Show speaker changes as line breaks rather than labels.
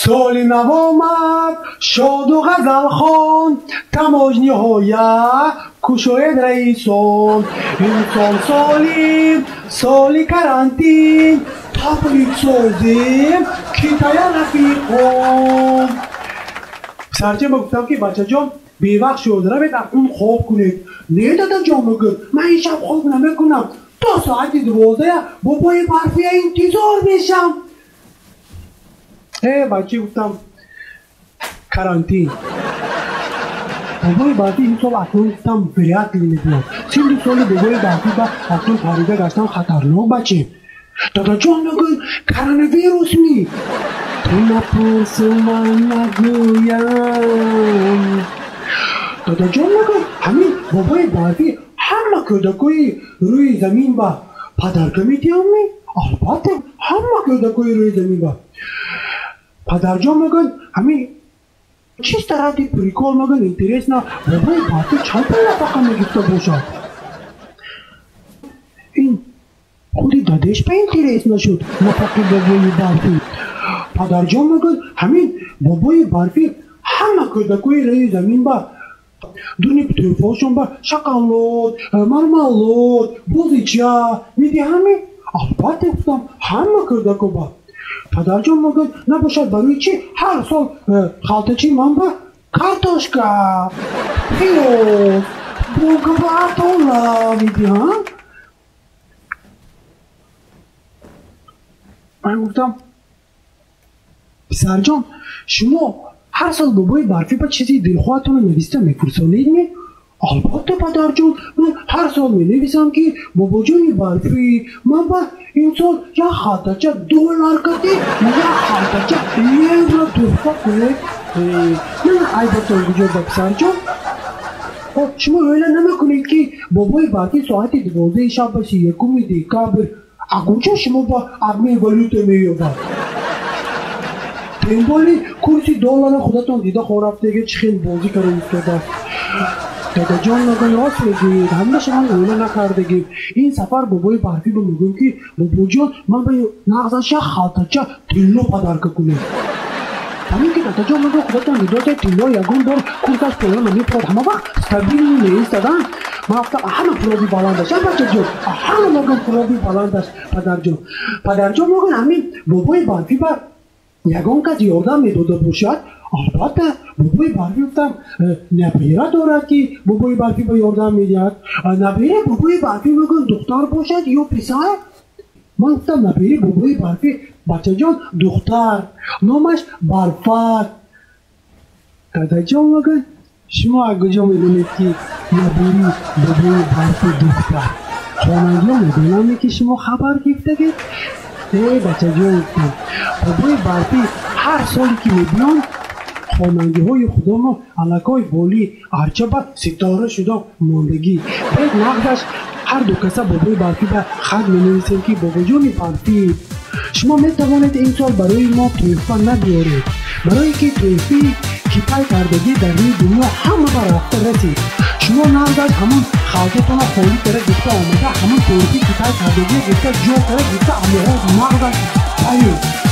سال نو آمد شاد و غزل خوان تماج نهایت کشاید رئیسان این سال سالی کرانتین تبریک سازیم کیتای رفیقان. سرچه گفتم که بچه جان بی وقت شده را به اون خواب کنید. نه دادا جان مگر من این شب خواب نمیکنم تا ساعت 12 با پای برفی انتظار میشم. بچه گفتم کرانتین بابای برفی این سال اکنون گفتم فریت نمیدونم سیل سال بابای برفی با اکنون پریده گشتم خطرناک بچه. دادا جان مگر کرانه ویروس می تو نپرس من نگویم. دادا جان مگر همین بابای برفی همه کودکای روی زمین با پدرکمیتی همی؟ البته همه کودکای روی زمین با پدر جان مگن همین چیز طرحی پریکول مگن اینترس نه بابای برفی چند تا نفقه میگفته باشد. این خودی دادش به اینترس نشد نفقه بابای برفی. پدر جان مگن همین بابای برفی همه کودکای روی زمین با دونی پتروفاشون با شکلات، مرملات، بازیچه میدی همین؟ البته گفتم همه کودکا با. پدر جان مگن نباشد برای چی هر سال خالتچی من با کارتوشکا پیاز بوگباتولا میدی ها؟ من گفتم پسر جان شما هر سال بابای برفی با چیزی دلخواهتون رو نویسته میپرسونید می؟ البته پدر جان من هر سال می نویسم که بابا جان برفی من با این سال یا خالتچه دلار کتی یا خالتچه یورو تحفه کنه. نه ای بطور بجور با پسر جان شما öyle نمیکنید که بابای برفی ساعت 12 شب باشه یکم دکبر اگرچه شما با اغمی والوت مییابد دنبالی کرسی دلار خودتون دیده خورفتگه چه خیلی بازی کرده ایستاده. دادا جان مگن راست میگید همه شما اوله نکردگید. این سفر بابای برفی رو میگم که بابا جان من به نغزش خالتچه تیلو پدرکه کنیم. همین که دادا جان مگن خودتون دیده تیلو یکون دار کرسش پولان میپرد همه وقت استابیل نیستدن. من افتم همه پرابی بلندش بچه جان همه مگن پرابی بلندش پدر جان مگن همین بابای برفی بر یگان کس یادم میداده باشد. البته بابای برفی گفتم نبیره دارد که بابای برفی با یادم میدهد. نبیره بابای برفی مگن دختر باشد یا پسر؟ من گفتم نبیره بابای برفی بچه جان دختر نامش برفت. دادا جان مگن شما اگه میدونید که نبیره بابای برفی دختر خانگی ها میدونم که شما خبر گفتگید؟ بچه جان بابای برفی هر سالی که میبینم خانگی های خدا ما علکای بالی هرچه با ستاره شده ماندگی باید نقدش هر دو کسا بابای برفی با خط منویسیم که بابا جان برفی شما میتوانید این سال برای ما تحفه نبیارید برای که تحفه کیپای کردگی در روی دنیا همه با رفته رسید. شما نقدش همون خالتتون خالی تره گفته آمده همون تحفه کیپای کردگی گفته جو تره گفته آمده نقدش باید